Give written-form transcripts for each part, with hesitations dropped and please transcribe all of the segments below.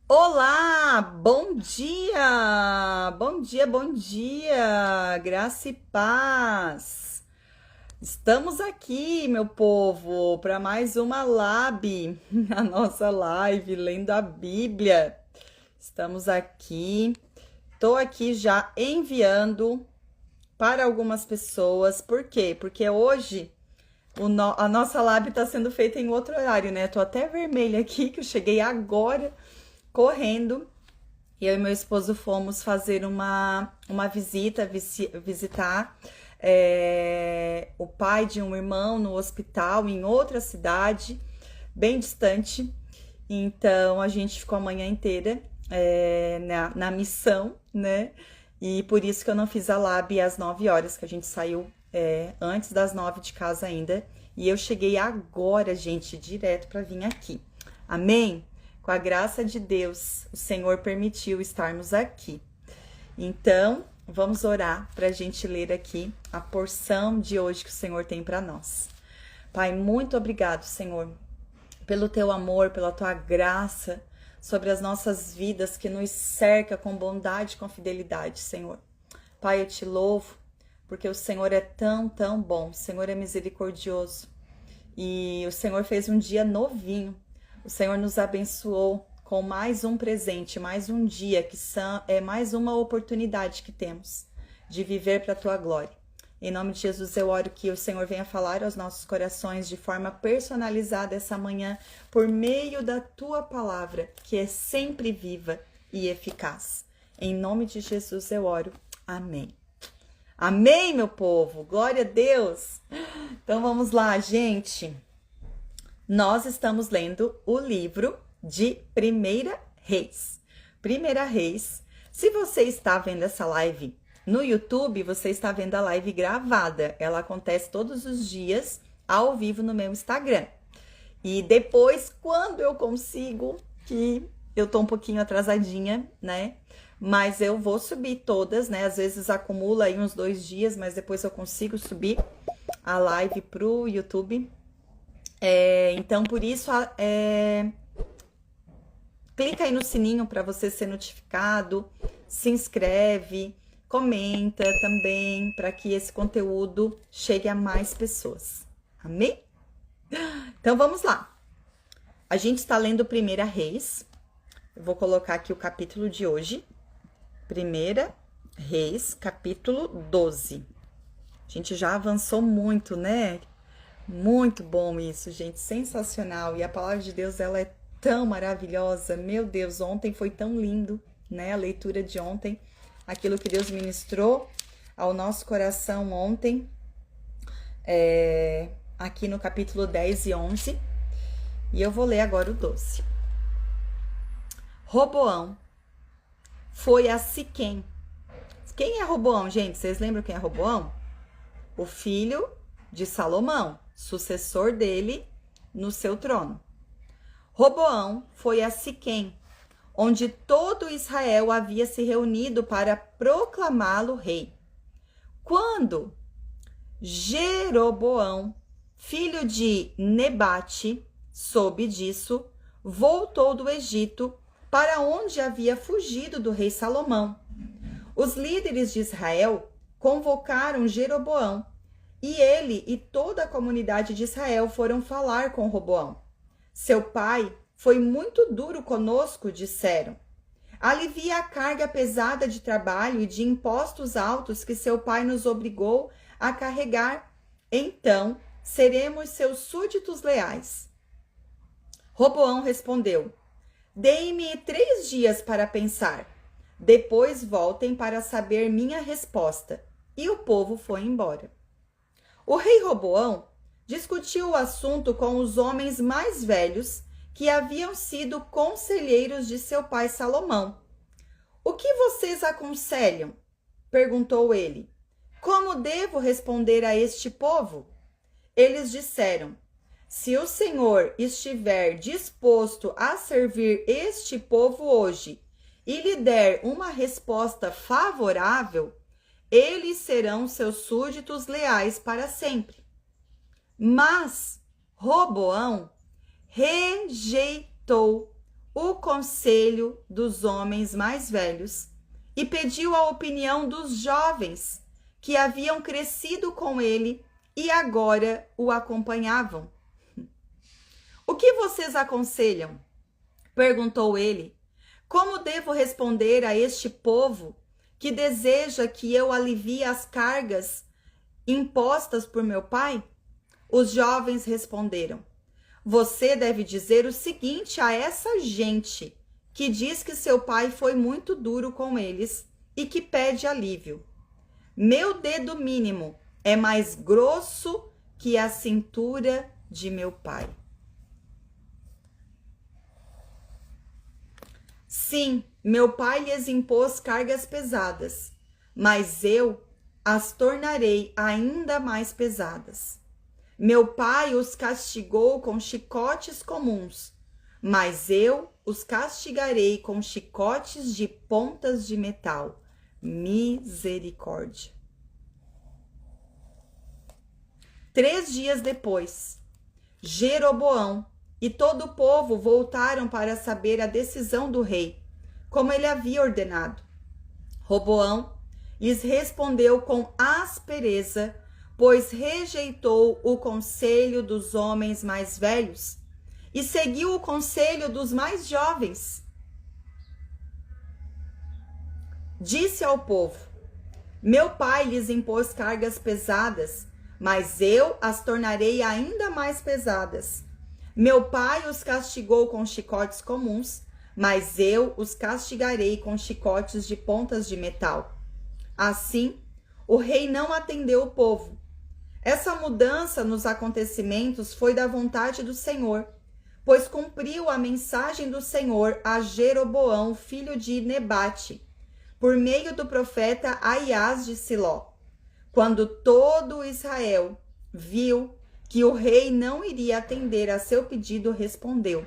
Olá, bom dia! Bom dia, bom dia! Graça e paz! Estamos aqui, meu povo, para mais uma Lab, a nossa live, lendo a Bíblia. Estamos aqui, estou aqui já enviando para algumas pessoas. Por quê? Porque hoje a nossa Lab está sendo feita em outro horário, né? Tô até vermelha aqui, que eu cheguei agora correndo. E eu e meu esposo fomos fazer uma visita, visitar o pai de um irmão no hospital em outra cidade, bem distante. Então a gente ficou a manhã inteira na missão, né? E por isso que eu não fiz a lab às 9 horas, que a gente saiu antes das 9 de casa ainda. E eu cheguei agora, gente, direto para vir aqui. Amém? Com a graça de Deus, o Senhor permitiu estarmos aqui. Então, vamos orar para a gente ler aqui a porção de hoje que o Senhor tem para nós. Pai, muito obrigado, Senhor, pelo teu amor, pela tua graça sobre as nossas vidas que nos cerca com bondade e com fidelidade, Senhor. Pai, eu te louvo porque o Senhor é tão, tão bom. O Senhor é misericordioso e o Senhor fez um dia novinho. O Senhor nos abençoou com mais um presente, mais um dia, que é mais uma oportunidade que temos de viver para a tua glória. Em nome de Jesus, eu oro que o Senhor venha falar aos nossos corações de forma personalizada essa manhã, por meio da tua palavra, que é sempre viva e eficaz. Em nome de Jesus eu oro. Amém. Amém, meu povo. Glória a Deus. Então vamos lá, gente. Nós estamos lendo o livro de Primeira Reis. Primeira Reis. Se você está vendo essa live no YouTube, você está vendo a live gravada. Ela acontece todos os dias ao vivo no meu Instagram. E depois, quando eu consigo, que eu tô um pouquinho atrasadinha, né? Mas eu vou subir todas, né? Às vezes acumula aí uns 2 dias, mas depois eu consigo subir a live pro YouTube. Então, por isso, clica aí no sininho para você ser notificado, se inscreve, comenta também, para que esse conteúdo chegue a mais pessoas. Amém? Então, vamos lá. A gente está lendo Primeira Reis. Eu vou colocar aqui o capítulo de hoje. Primeira Reis, capítulo 12. A gente já avançou muito, né? Muito bom isso, gente, sensacional. E a palavra de Deus, ela é tão maravilhosa. Meu Deus, ontem foi tão lindo, né? A leitura de ontem, aquilo que Deus ministrou ao nosso coração ontem, aqui no capítulo 10 e 11. E eu vou ler agora o 12. Roboão foi a Siquém. Quem é Roboão, gente? Vocês lembram quem é Roboão? O filho de Salomão, sucessor dele no seu trono. Roboão foi a Siquém, onde todo Israel havia se reunido para proclamá-lo rei. Quando Jeroboão, filho de Nebate, soube disso, voltou do Egito para onde havia fugido do rei Salomão. Os líderes de Israel convocaram Jeroboão, e ele e toda a comunidade de Israel foram falar com Roboão. Seu pai foi muito duro conosco, disseram. Alivia a carga pesada de trabalho e de impostos altos que seu pai nos obrigou a carregar. Então, seremos seus súditos leais. Roboão respondeu: Deem-me 3 dias para pensar. Depois voltem para saber minha resposta. E o povo foi embora. O rei Roboão discutiu o assunto com os homens mais velhos que haviam sido conselheiros de seu pai Salomão. O que vocês aconselham? Perguntou ele. Como devo responder a este povo? Eles disseram: se o Senhor estiver disposto a servir este povo hoje e lhe der uma resposta favorável, eles serão seus súditos leais para sempre. Mas Roboão rejeitou o conselho dos homens mais velhos e pediu a opinião dos jovens que haviam crescido com ele e agora o acompanhavam. O que vocês aconselham? Perguntou ele. Como devo responder a este povo que deseja que eu alivie as cargas impostas por meu pai? Os jovens responderam. Você deve dizer o seguinte a essa gente que diz que seu pai foi muito duro com eles e que pede alívio. Meu dedo mínimo é mais grosso que a cintura de meu pai. Sim, meu pai lhes impôs cargas pesadas, mas eu as tornarei ainda mais pesadas. Meu pai os castigou com chicotes comuns, mas eu os castigarei com chicotes de pontas de metal. Misericórdia. 3 dias depois, Jeroboão e todo o povo voltaram para saber a decisão do rei, como ele havia ordenado. Roboão lhes respondeu com aspereza, pois rejeitou o conselho dos homens mais velhos e seguiu o conselho dos mais jovens. Disse ao povo: meu pai lhes impôs cargas pesadas, mas eu as tornarei ainda mais pesadas. Meu pai os castigou com chicotes comuns, mas eu os castigarei com chicotes de pontas de metal. Assim, o rei não atendeu o povo. Essa mudança nos acontecimentos foi da vontade do Senhor, pois cumpriu a mensagem do Senhor a Jeroboão, filho de Nebate, por meio do profeta Aias de Siló. Quando todo Israel viu que o rei não iria atender a seu pedido, respondeu: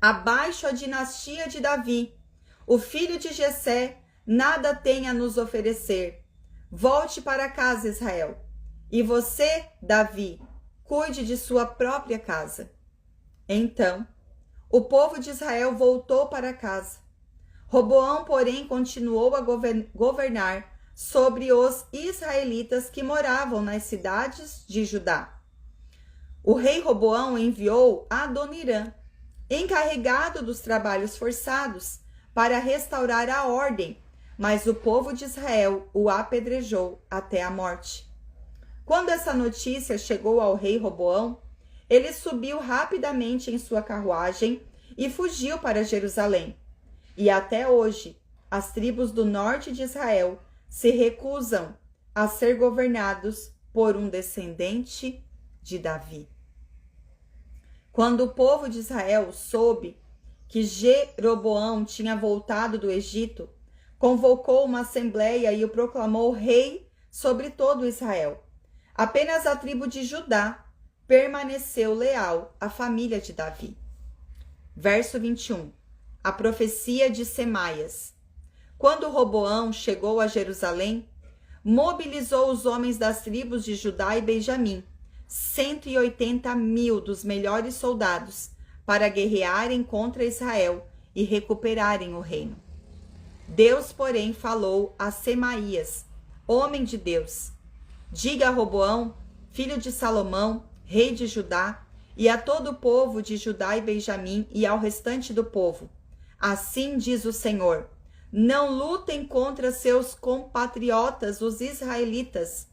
abaixo a dinastia de Davi, o filho de Jessé, nada tem a nos oferecer. Volte para casa, Israel. E você, Davi, cuide de sua própria casa. Então, o povo de Israel voltou para casa. Roboão, porém, continuou a governar sobre os israelitas que moravam nas cidades de Judá. O rei Roboão enviou Adonirã, encarregado dos trabalhos forçados, para restaurar a ordem, mas o povo de Israel o apedrejou até a morte. Quando essa notícia chegou ao rei Roboão, ele subiu rapidamente em sua carruagem e fugiu para Jerusalém. E até hoje, as tribos do norte de Israel se recusam a ser governados por um descendente de Davi. Quando o povo de Israel soube que Jeroboão tinha voltado do Egito, convocou uma assembleia e o proclamou rei sobre todo Israel. Apenas a tribo de Judá permaneceu leal à família de Davi. Verso 21. A profecia de Semaias. Quando Roboão chegou a Jerusalém, mobilizou os homens das tribos de Judá e Benjamim, 180.000 dos melhores soldados, para guerrearem contra Israel e recuperarem o reino. Deus, porém, falou a Semaías, homem de Deus: diga a Roboão, filho de Salomão, rei de Judá, e a todo o povo de Judá e Benjamim e ao restante do povo: assim diz o Senhor, não lutem contra seus compatriotas, os israelitas.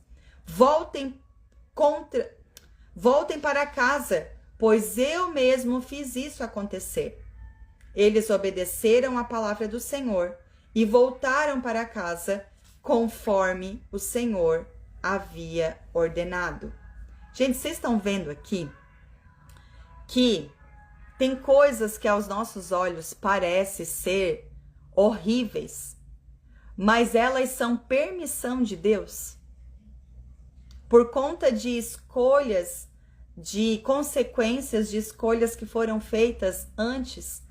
Voltem para casa, pois eu mesmo fiz isso acontecer. Eles obedeceram à palavra do Senhor e voltaram para casa, conforme o Senhor havia ordenado. Gente, vocês estão vendo aqui que tem coisas que aos nossos olhos parecem ser horríveis, mas elas são permissão de Deus. Por conta de escolhas, de consequências de escolhas que foram feitas antes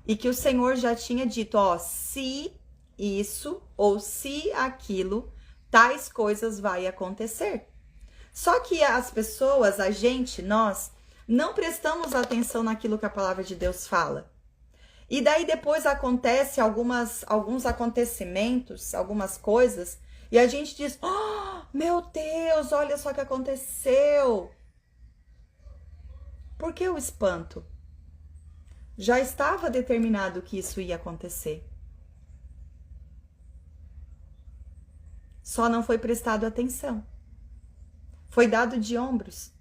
e que o Senhor já tinha dito, ó, se isso ou se aquilo, tais coisas vai acontecer. Só que as pessoas, a gente, nós, não prestamos atenção naquilo que a palavra de Deus fala. E daí depois acontece alguns acontecimentos, algumas coisas, e a gente diz: "Oh, meu Deus, olha só o que aconteceu". Por que o espanto? Já estava determinado que isso ia acontecer. Só não foi prestado atenção. Foi dado de ombros.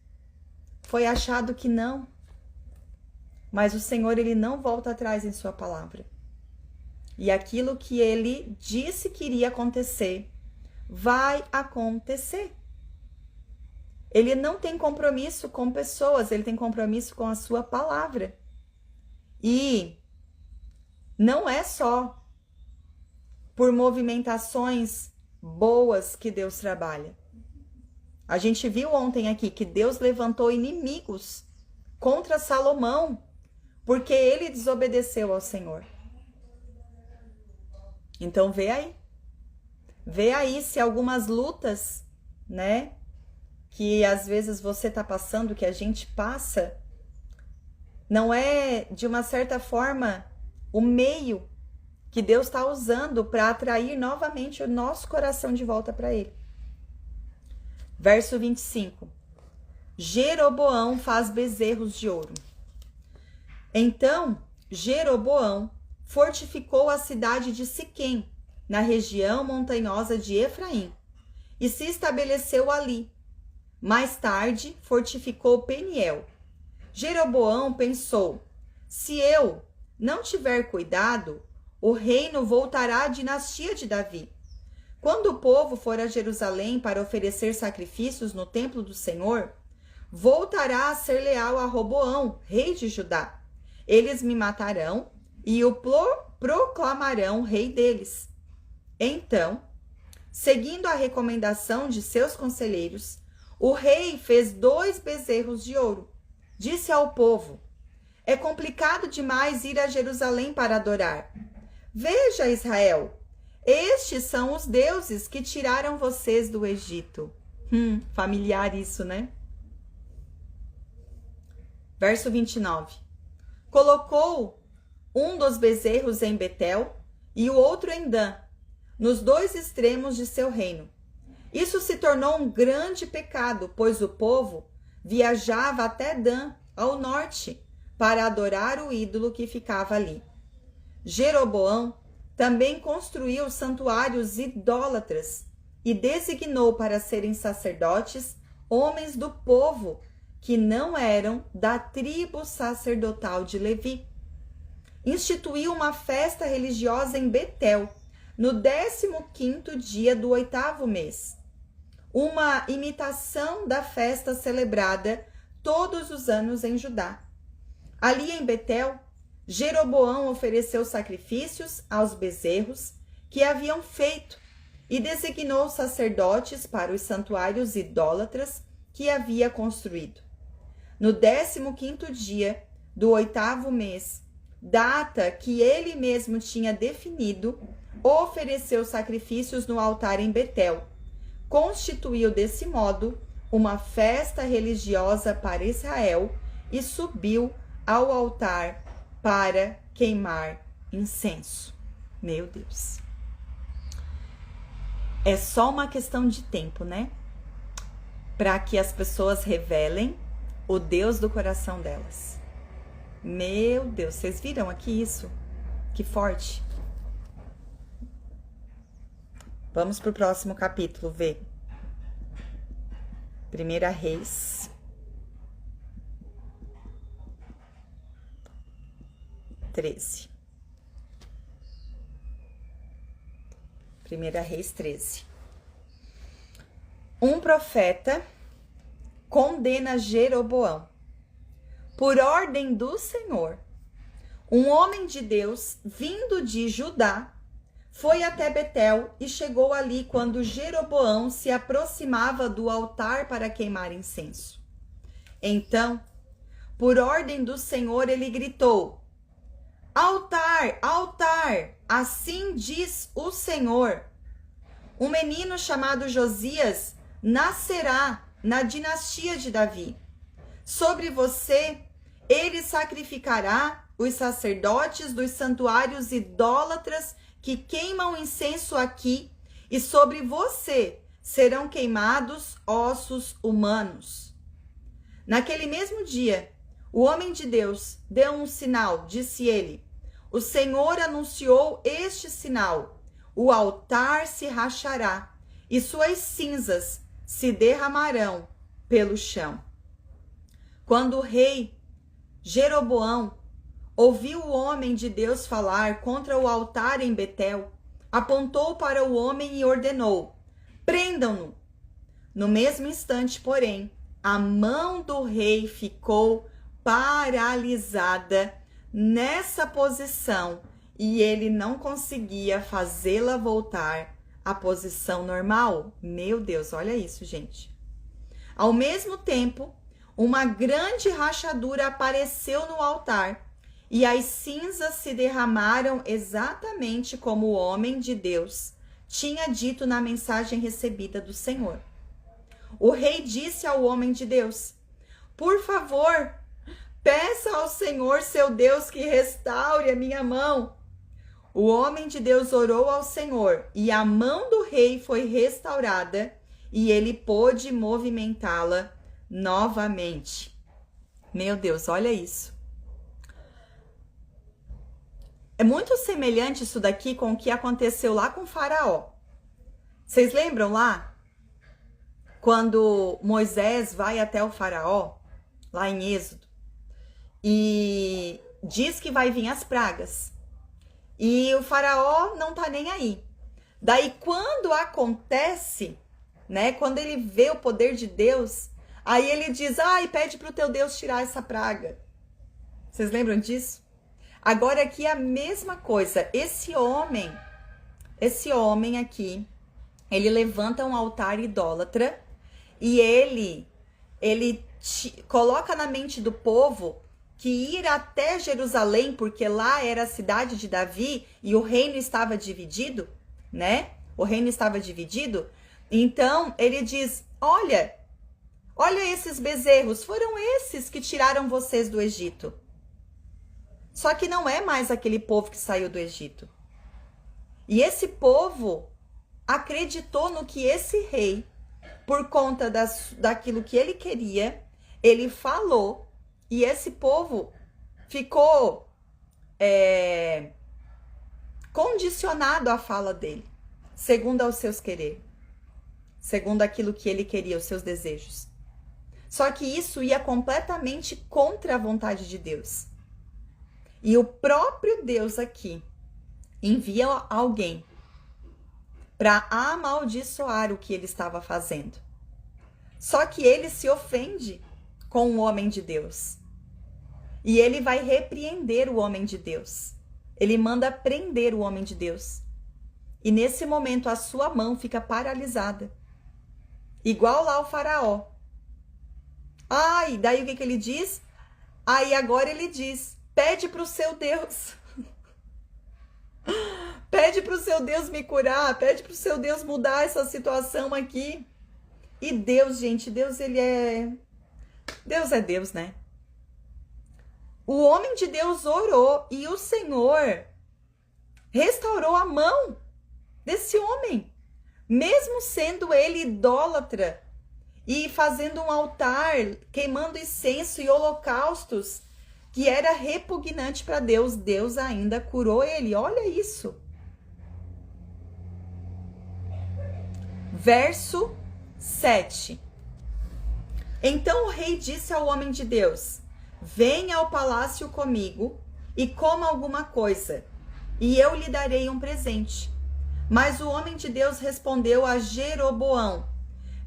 Foi achado que não. Mas o Senhor, ele não volta atrás em sua palavra. E aquilo que ele disse que iria acontecer, vai acontecer. Ele não tem compromisso com pessoas, ele tem compromisso com a sua palavra. E não é só por movimentações boas que Deus trabalha. A gente viu ontem aqui que Deus levantou inimigos contra Salomão, porque ele desobedeceu ao Senhor. Então vê aí. Vê aí se algumas lutas, né, que às vezes você tá passando, que a gente passa, não é, de uma certa forma, o meio que Deus está usando para atrair novamente o nosso coração de volta para Ele. Verso 25. Jeroboão faz bezerros de ouro. Então, Jeroboão fortificou a cidade de Siquém, na região montanhosa de Efraim, e se estabeleceu ali. Mais tarde, fortificou Peniel. Jeroboão pensou: se eu não tiver cuidado, o reino voltará à dinastia de Davi. Quando o povo for a Jerusalém para oferecer sacrifícios no templo do Senhor, voltará a ser leal a Roboão, rei de Judá. Eles me matarão e o proclamarão rei deles. Então, seguindo a recomendação de seus conselheiros, o rei fez 2 bezerros de ouro. Disse ao povo: é complicado demais ir a Jerusalém para adorar. Veja, Israel, estes são os deuses que tiraram vocês do Egito. Familiar isso, né? Verso 29. Colocou um dos bezerros em Betel e o outro em Dan, nos 2 extremos de seu reino. Isso se tornou um grande pecado, pois o povo viajava até Dan, ao norte, para adorar o ídolo que ficava ali. Jeroboão também construiu santuários idólatras e designou para serem sacerdotes homens do povo que não eram da tribo sacerdotal de Levi. Instituiu uma festa religiosa em Betel, no 15º dia do 8º mês. Uma imitação da festa celebrada todos os anos em Judá. Ali em Betel, Jeroboão ofereceu sacrifícios aos bezerros que haviam feito e designou sacerdotes para os santuários idólatras que havia construído. No 15º dia do 8º mês, data que ele mesmo tinha definido, ofereceu sacrifícios no altar em Betel. Constituiu desse modo uma festa religiosa para Israel e subiu ao altar para queimar incenso. Meu Deus. É só uma questão de tempo, né? Para que as pessoas revelem o Deus do coração delas. Meu Deus, vocês viram aqui isso? Que forte. Vamos para o próximo capítulo, ver. 1 Reis. 13. 1 Reis 13. Um profeta condena Jeroboão. Por ordem do Senhor, um homem de Deus, vindo de Judá, foi até Betel e chegou ali quando Jeroboão se aproximava do altar para queimar incenso. Então, por ordem do Senhor, ele gritou: altar, altar, assim diz o Senhor. Um menino chamado Josias nascerá na dinastia de Davi. Sobre você ele sacrificará os sacerdotes dos santuários idólatras que queimam incenso aqui, e sobre você serão queimados ossos humanos. Naquele mesmo dia, o homem de Deus deu um sinal, disse ele: o Senhor anunciou este sinal: o altar se rachará e suas cinzas se derramarão pelo chão. Quando o rei Jeroboão ouviu o homem de Deus falar contra o altar em Betel, apontou para o homem e ordenou: prendam-no. No mesmo instante, porém, a mão do rei ficou paralisada nessa posição e ele não conseguia fazê-la voltar à posição normal. Meu Deus, olha isso, gente. Ao mesmo tempo, uma grande rachadura apareceu no altar e as cinzas se derramaram exatamente como o homem de Deus tinha dito na mensagem recebida do Senhor. O rei disse ao homem de Deus: por favor, peça ao Senhor seu Deus que restaure a minha mão. O homem de Deus orou ao Senhor e a mão do rei foi restaurada e ele pôde movimentá-la novamente. Meu Deus, olha isso. É muito semelhante isso daqui com o que aconteceu lá com Faraó. Vocês lembram lá? Quando Moisés vai até o Faraó, lá em Êxodo, e diz que vai vir as pragas. E o Faraó não tá nem aí. Daí quando acontece, né, quando ele vê o poder de Deus, aí ele diz: ai, pede pro teu Deus tirar essa praga. Vocês lembram disso? Agora aqui é a mesma coisa. Esse homem aqui, ele levanta um altar idólatra e ele coloca na mente do povo que ir até Jerusalém, porque lá era a cidade de Davi e o reino estava dividido, né? O reino estava dividido. Então ele diz: olha esses bezerros, foram esses que tiraram vocês do Egito. Só que não é mais aquele povo que saiu do Egito. E esse povo acreditou no que esse rei, por conta daquilo que ele queria, ele falou, e esse povo ficou condicionado à fala dele, segundo aos seus querer, segundo aquilo que ele queria, os seus desejos. Só que isso ia completamente contra a vontade de Deus. E o próprio Deus aqui envia alguém para amaldiçoar o que ele estava fazendo. Só que ele se ofende com o homem de Deus. E ele vai repreender o homem de Deus. Ele manda prender o homem de Deus. E nesse momento a sua mão fica paralisada. Igual lá o Faraó. E daí o que ele diz? Aí agora ele diz: pede para o seu Deus. Pede para o seu Deus me curar. Pede para o seu Deus mudar essa situação aqui. E Deus, gente, Deus é Deus, né? O homem de Deus orou e o Senhor restaurou a mão desse homem. Mesmo sendo ele idólatra e fazendo um altar, queimando incenso e holocaustos, que era repugnante para Deus, Deus ainda curou ele. Olha isso. Verso 7. Então o rei disse ao homem de Deus: venha ao palácio comigo e coma alguma coisa, e eu lhe darei um presente. Mas o homem de Deus respondeu a Jeroboão: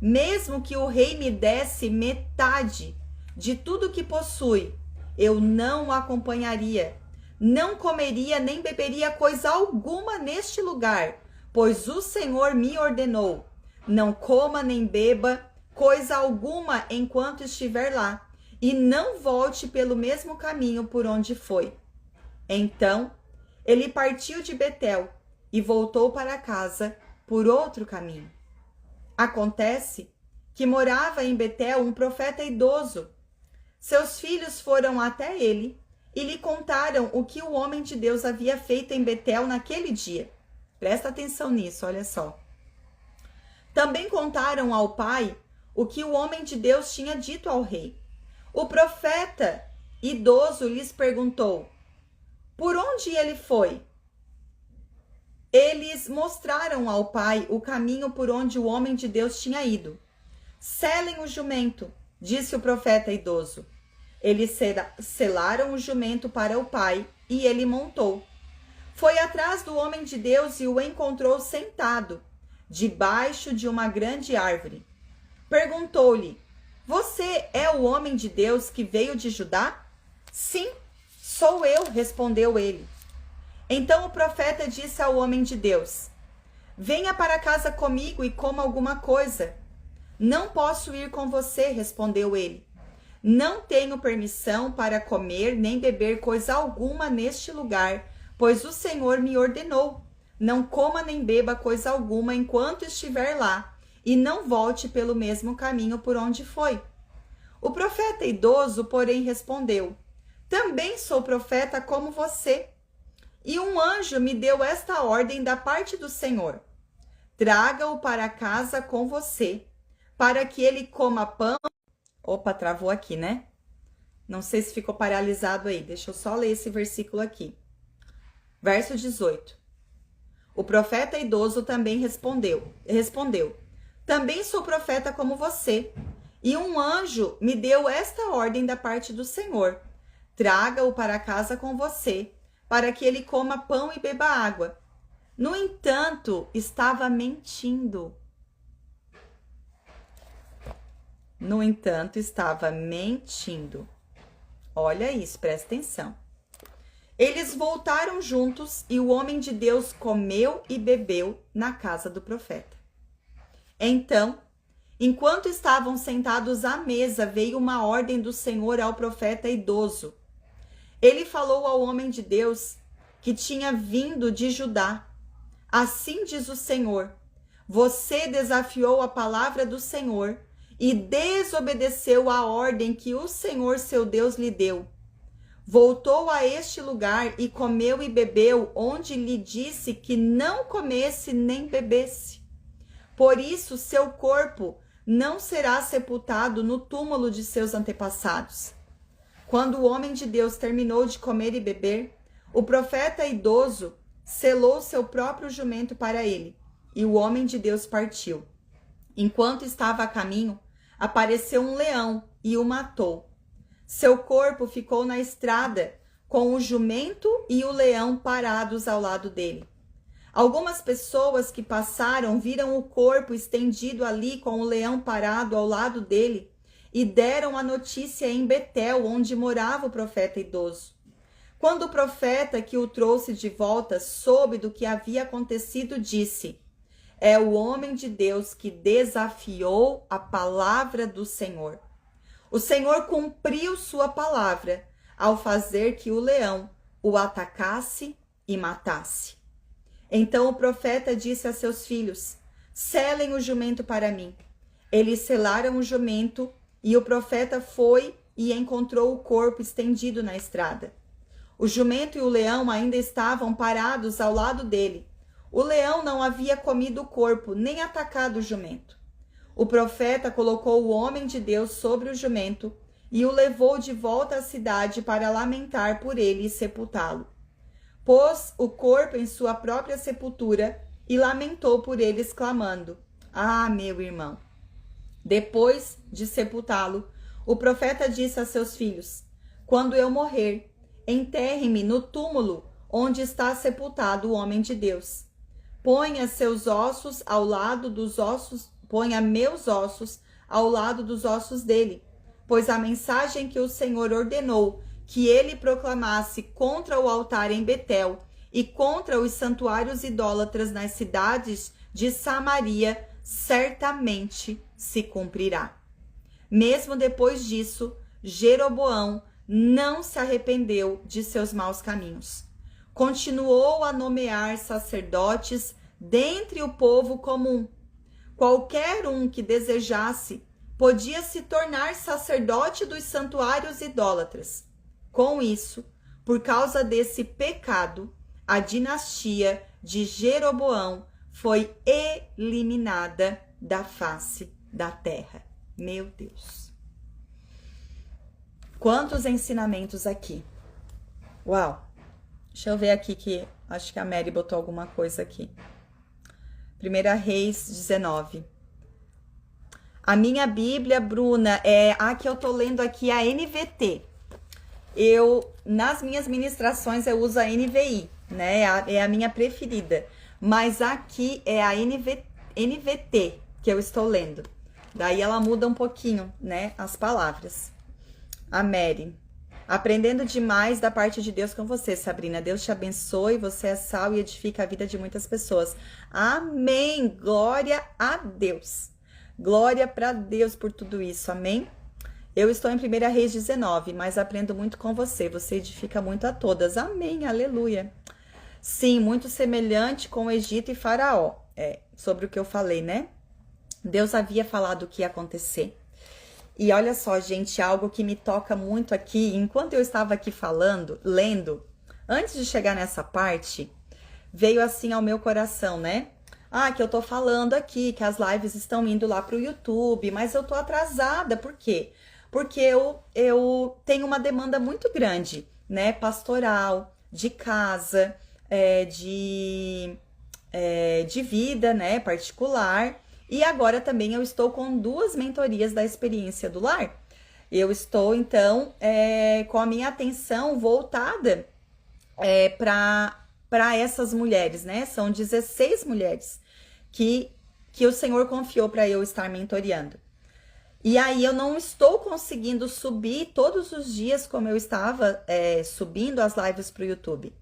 mesmo que o rei me desse metade de tudo que possui, eu não o acompanharia, não comeria nem beberia coisa alguma neste lugar, pois o Senhor me ordenou: não coma nem beba coisa alguma enquanto estiver lá, e não volte pelo mesmo caminho por onde foi. Então ele partiu de Betel e voltou para casa por outro caminho. Acontece que morava em Betel um profeta idoso. Seus filhos foram até ele e lhe contaram o que o homem de Deus havia feito em Betel naquele dia. Presta atenção nisso, olha só. Também contaram ao pai o que o homem de Deus tinha dito ao rei. O profeta idoso lhes perguntou: por onde ele foi? Eles mostraram ao pai o caminho por onde o homem de Deus tinha ido. Selem o jumento, disse o profeta idoso. Eles selaram o jumento para o pai e ele montou. Foi atrás do homem de Deus e o encontrou sentado, debaixo de uma grande árvore. Perguntou-lhe: você é o homem de Deus que veio de Judá? Sim, sou eu, respondeu ele. Então o profeta disse ao homem de Deus: venha para casa comigo e coma alguma coisa. Não posso ir com você, respondeu ele. Não tenho permissão para comer nem beber coisa alguma neste lugar, pois o Senhor me ordenou: não coma nem beba coisa alguma enquanto estiver lá, e não volte pelo mesmo caminho por onde foi. O profeta idoso, porém, respondeu: também sou profeta como você. E um anjo me deu esta ordem da parte do Senhor: traga-o para casa com você, para que ele coma pão. Opa, travou aqui, né? Não sei se ficou paralisado aí. Deixa eu só ler esse versículo aqui. Verso 18. O profeta idoso também respondeu: também sou profeta como você. E um anjo me deu esta ordem da parte do Senhor: traga-o para casa com você, para que ele coma pão e beba água. No entanto, estava mentindo. Olha isso, presta atenção. Eles voltaram juntos e o homem de Deus comeu e bebeu na casa do profeta. Então, enquanto estavam sentados à mesa, veio uma ordem do Senhor ao profeta idoso. Ele falou ao homem de Deus que tinha vindo de Judá: assim diz o Senhor, você desafiou a palavra do Senhor e desobedeceu a ordem que o Senhor seu Deus lhe deu. Voltou a este lugar e comeu e bebeu onde lhe disse que não comesse nem bebesse. Por isso seu corpo não será sepultado no túmulo de seus antepassados. Quando o homem de Deus terminou de comer e beber, o profeta idoso selou seu próprio jumento para ele, e o homem de Deus partiu. Enquanto estava a caminho, apareceu um leão e o matou. Seu corpo ficou na estrada, com o jumento e o leão parados ao lado dele. Algumas pessoas que passaram viram o corpo estendido ali com o leão parado ao lado dele e deram a notícia em Betel, onde morava o profeta idoso. Quando o profeta que o trouxe de volta soube do que havia acontecido, disse: é o homem de Deus que desafiou a palavra do Senhor. O Senhor cumpriu sua palavra ao fazer que o leão o atacasse e matasse. Então o profeta disse a seus filhos: selem o jumento para mim. Eles selaram o jumento e o profeta foi e encontrou o corpo estendido na estrada. O jumento e o leão ainda estavam parados ao lado dele. O leão não havia comido o corpo, nem atacado o jumento. O profeta colocou o homem de Deus sobre o jumento e o levou de volta à cidade para lamentar por ele e sepultá-lo. Pôs o corpo em sua própria sepultura e lamentou por ele, exclamando: ah, meu irmão! Depois de sepultá-lo, o profeta disse a seus filhos: quando eu morrer, enterre-me no túmulo onde está sepultado o homem de Deus. Ponha meus ossos ao lado dos ossos dele, pois a mensagem que o Senhor ordenou que ele proclamasse contra o altar em Betel e contra os santuários idólatras nas cidades de Samaria certamente se cumprirá. Mesmo depois disso, Jeroboão não se arrependeu de seus maus caminhos. Continuou a nomear sacerdotes dentre o povo comum. Qualquer um que desejasse podia se tornar sacerdote dos santuários idólatras. Com isso, Por causa desse pecado, a dinastia de Jeroboão foi eliminada da face da terra. Meu Deus. Quantos ensinamentos aqui. Uau. Deixa eu ver aqui que acho que a Mary botou alguma coisa aqui. 1 Reis 19. A minha Bíblia, Bruna, a que eu tô lendo aqui, a NVT. Nas minhas ministrações, eu uso a NVI, né? É a minha preferida. Mas aqui é a NVT que eu estou lendo. Daí ela muda um pouquinho, né? As palavras. A Mary. Aprendendo demais da parte de Deus com você, Sabrina. Deus te abençoe, você é sal e edifica a vida de muitas pessoas. Amém. Glória a Deus. Glória para Deus por tudo isso. Amém. Eu estou em 1 Reis 19, mas aprendo muito com você. Você edifica muito a todas. Amém. Aleluia. Sim, muito semelhante com o Egito e Faraó. Sobre o que eu falei, né? Deus havia falado o que ia acontecer. E olha só, gente, algo que me toca muito aqui, enquanto eu estava aqui falando, lendo, antes de chegar nessa parte, veio assim ao meu coração, né? Que eu tô falando aqui, que as lives estão indo lá pro YouTube, mas eu tô atrasada, por quê? Porque eu tenho uma demanda muito grande, né? Pastoral, de casa, de vida, né? Particular. E agora também eu estou com 2 mentorias da experiência do lar. Eu estou, então, com a minha atenção voltada para essas mulheres, né? São 16 mulheres que o Senhor confiou para eu estar mentoreando. E aí eu não estou conseguindo subir todos os dias como eu estava subindo as lives para o YouTube.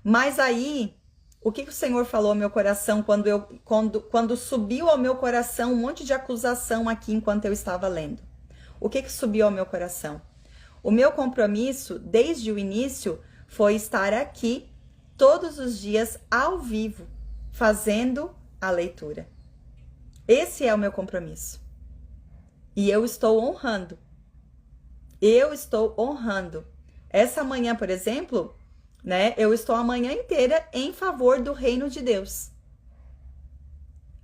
Mas aí... O que o Senhor falou ao meu coração quando subiu ao meu coração um monte de acusação aqui enquanto eu estava lendo? O que subiu ao meu coração? O meu compromisso, desde o início, foi estar aqui todos os dias ao vivo, fazendo a leitura. Esse é o meu compromisso. E eu estou honrando. Essa manhã, por exemplo... né? Eu estou a manhã inteira em favor do reino de Deus,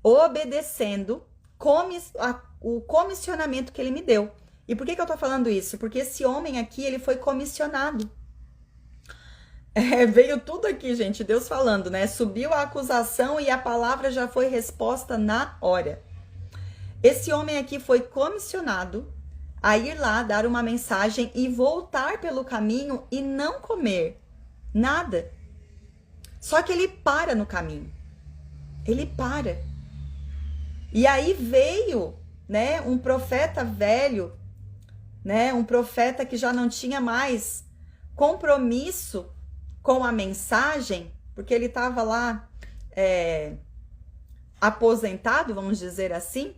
obedecendo o comissionamento que ele me deu. E por que eu tô falando isso? Porque esse homem aqui, ele foi comissionado. Veio tudo aqui, gente, Deus falando, né? Subiu a acusação e a palavra já foi resposta na hora. Esse homem aqui foi comissionado a ir lá, dar uma mensagem e voltar pelo caminho e não comer nada. Só que ele para no caminho. Ele para. E aí veio, né, um profeta velho, né, um profeta que já não tinha mais compromisso com a mensagem, porque ele estava lá aposentado, vamos dizer assim,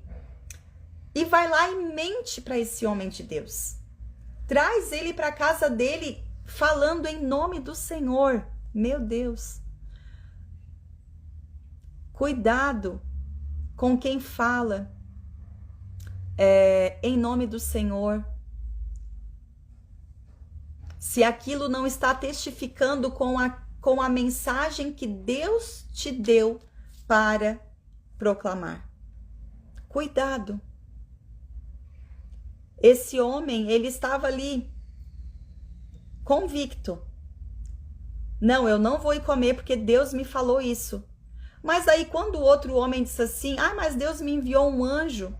e vai lá e mente para esse homem de Deus. Traz ele para a casa dele falando em nome do Senhor. Meu Deus. Cuidado com quem fala em nome do Senhor. Se aquilo não está testificando com a mensagem que Deus te deu para proclamar. Cuidado. Esse homem, ele estava ali convicto. Não, eu não vou ir comer porque Deus me falou isso. Mas aí quando o outro homem disse assim, mas Deus me enviou um anjo.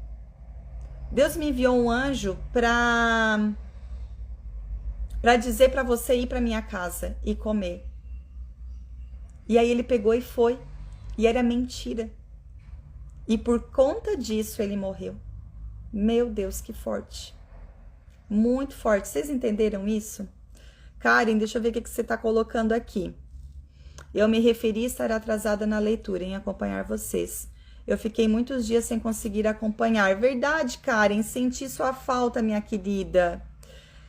Deus me enviou um anjo para dizer para você ir para minha casa e comer. E aí ele pegou e foi. E era mentira. E por conta disso ele morreu. Meu Deus, que forte. Muito forte. Vocês entenderam isso? Karen, deixa eu ver o que você está colocando aqui. Eu me referi a estar atrasada na leitura, em acompanhar vocês. Eu fiquei muitos dias sem conseguir acompanhar. Verdade, Karen, senti sua falta, minha querida.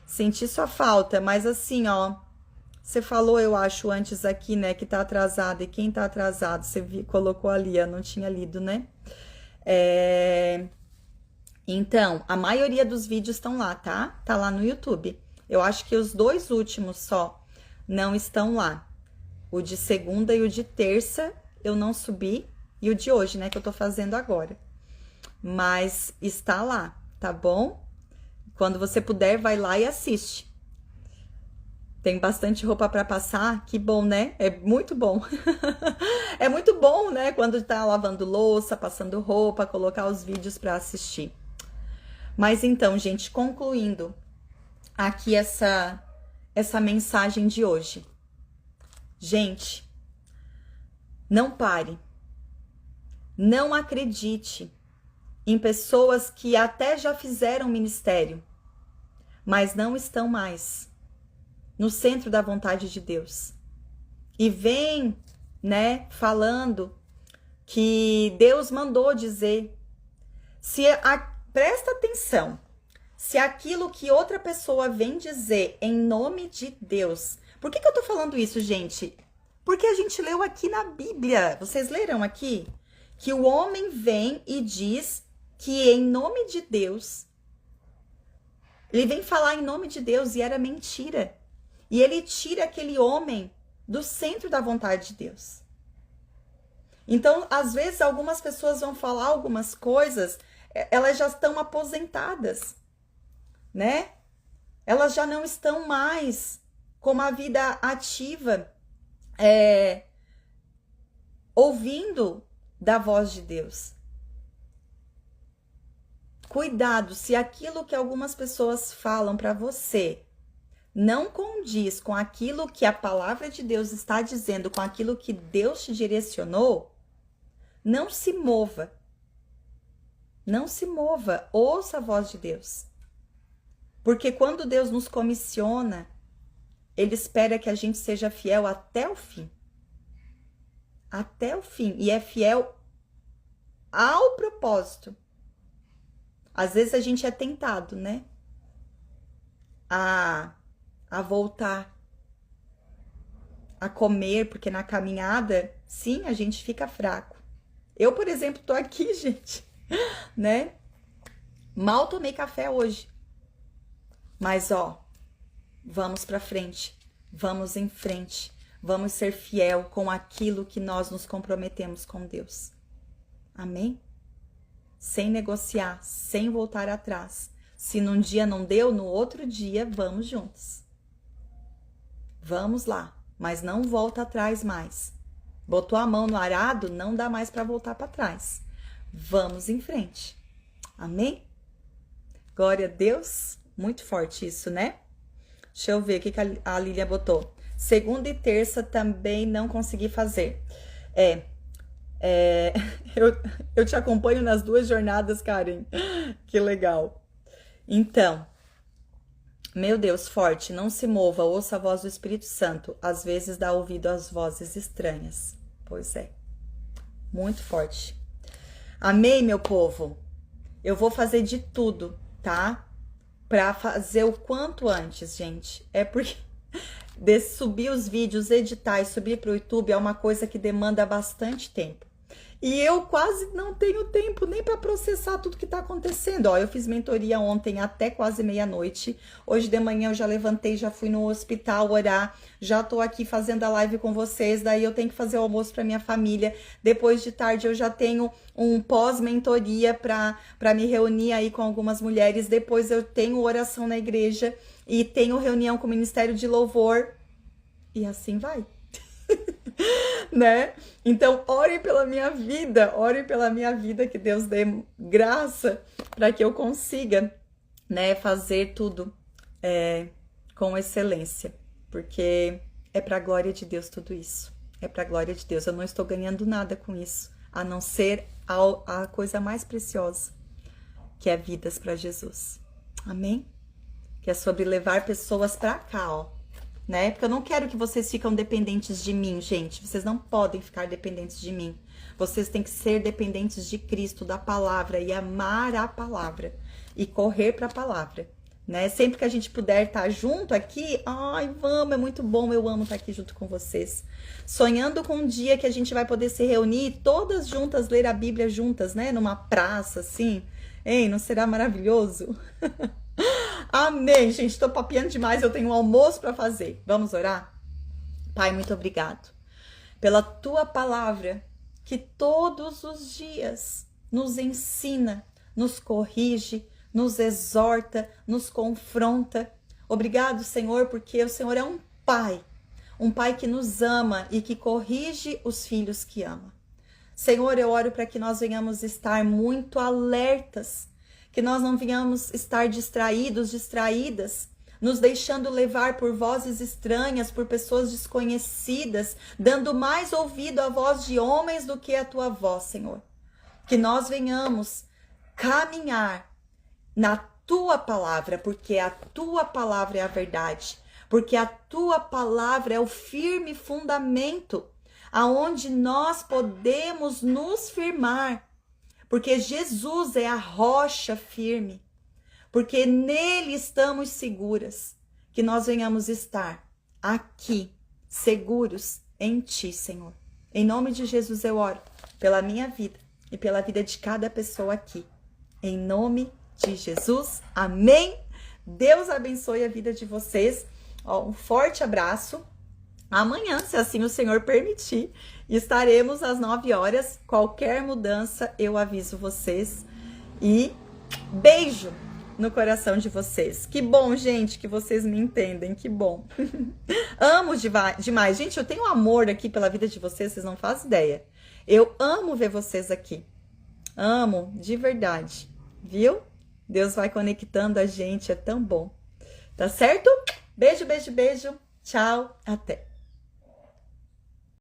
Senti sua falta, mas assim, ó, você falou, eu acho, antes aqui, né, que tá atrasada. E quem tá atrasado, você colocou ali, eu não tinha lido, né? Então, a maioria dos vídeos estão lá, tá? Tá lá no YouTube. Eu acho que os 2 últimos só não estão lá. O de segunda e o de terça eu não subi, e o de hoje, né, que eu tô fazendo agora. Mas está lá, tá bom? Quando você puder, vai lá e assiste. Tem bastante roupa para passar, que bom, né? É muito bom. É muito bom, né? Quando tá lavando louça, passando roupa, colocar os vídeos para assistir. Mas então, gente, concluindo aqui essa mensagem de hoje. Gente, não pare. Não acredite em pessoas que até já fizeram ministério, mas não estão mais no centro da vontade de Deus. E vem, né, falando que Deus mandou dizer. Presta atenção. Se aquilo que outra pessoa vem dizer em nome de Deus. Por que eu tô falando isso, gente? Porque a gente leu aqui na Bíblia. Vocês leram aqui? Que o homem vem e diz que em nome de Deus, ele vem falar em nome de Deus e era mentira. E ele tira aquele homem do centro da vontade de Deus. Então, às vezes, algumas pessoas vão falar algumas coisas, elas já estão aposentadas, né? Elas já não estão mais com uma vida ativa, ouvindo da voz de Deus. Cuidado, se aquilo que algumas pessoas falam para você não condiz com aquilo que a palavra de Deus está dizendo, com aquilo que Deus te direcionou, não se mova. Não se mova, ouça a voz de Deus. Porque quando Deus nos comissiona, Ele espera que a gente seja fiel até o fim. Até o fim. E é fiel ao propósito. Às vezes a gente é tentado, né? A voltar a comer, porque na caminhada, sim, a gente fica fraco. Eu, por exemplo, tô aqui, gente, né? Mal tomei café hoje. Mas, ó, vamos pra frente. Vamos em frente. Vamos ser fiel com aquilo que nós nos comprometemos com Deus. Amém? Sem negociar, sem voltar atrás. Se num dia não deu, no outro dia, vamos juntos. Vamos lá, mas não volta atrás mais. Botou a mão no arado, não dá mais para voltar para trás. Vamos em frente. Amém? Glória a Deus. Muito forte isso, né? Deixa eu ver o que a Lília botou. Segunda e terça também não consegui fazer. Eu te acompanho nas duas jornadas, Karen. Que legal. Então, meu Deus, forte, não se mova, ouça a voz do Espírito Santo. Às vezes dá ouvido às vozes estranhas. Pois é, muito forte. Amém, meu povo? Eu vou fazer de tudo, tá? Pra fazer o quanto antes, gente. É porque subir os vídeos, editar e subir pro YouTube é uma coisa que demanda bastante tempo. E eu quase não tenho tempo nem para processar tudo que tá acontecendo. Ó, eu fiz mentoria ontem até quase meia-noite. Hoje de manhã eu já levantei, já fui no hospital orar. Já tô aqui fazendo a live com vocês. Daí eu tenho que fazer o almoço para minha família. Depois de tarde eu já tenho um pós-mentoria para me reunir aí com algumas mulheres. Depois eu tenho oração na igreja e tenho reunião com o Ministério de Louvor. E assim vai. Né? Então, orem pela minha vida, que Deus dê graça para que eu consiga, né, fazer tudo com excelência, porque é para a glória de Deus tudo isso, é para a glória de Deus. Eu não estou ganhando nada com isso, a não ser a coisa mais preciosa, que é vidas para Jesus. Amém? Que é sobre levar pessoas para cá, ó. Né? Porque eu não quero que vocês fiquem dependentes de mim, gente. Vocês não podem ficar dependentes de mim. Vocês têm que ser dependentes de Cristo, da palavra, e amar a palavra e correr para a palavra, né? Sempre que a gente puder estar junto aqui, ai, vamos, é muito bom, eu amo estar aqui junto com vocês. Sonhando com um dia que a gente vai poder se reunir todas juntas, ler a Bíblia juntas, né? Numa praça assim. Ei, não será maravilhoso? Amém, gente, tô papiando demais, eu tenho um almoço para fazer. Vamos orar? Pai, muito obrigado pela tua palavra que todos os dias nos ensina, nos corrige, nos exorta, nos confronta. Obrigado, Senhor, porque o Senhor é um pai que nos ama e que corrige os filhos que ama. Senhor, eu oro para que nós venhamos estar muito alertas, que nós não venhamos estar distraídas, nos deixando levar por vozes estranhas, por pessoas desconhecidas, dando mais ouvido à voz de homens do que à tua voz, Senhor. Que nós venhamos caminhar na tua palavra, porque a tua palavra é a verdade, porque a tua palavra é o firme fundamento aonde nós podemos nos firmar, porque Jesus é a rocha firme, porque nele estamos seguras, que nós venhamos estar aqui, seguros em ti, Senhor. Em nome de Jesus eu oro pela minha vida e pela vida de cada pessoa aqui. Em nome de Jesus, amém. Deus abençoe a vida de vocês. Um forte abraço. Amanhã, se assim o Senhor permitir, estaremos às 9 horas. Qualquer mudança, eu aviso vocês. E beijo no coração de vocês. Que bom, gente, que vocês me entendem. Que bom. Amo demais. Gente, eu tenho amor aqui pela vida de vocês não fazem ideia. Eu amo ver vocês aqui. Amo, de verdade. Viu? Deus vai conectando a gente, é tão bom. Tá certo? Beijo, beijo, beijo. Tchau, até.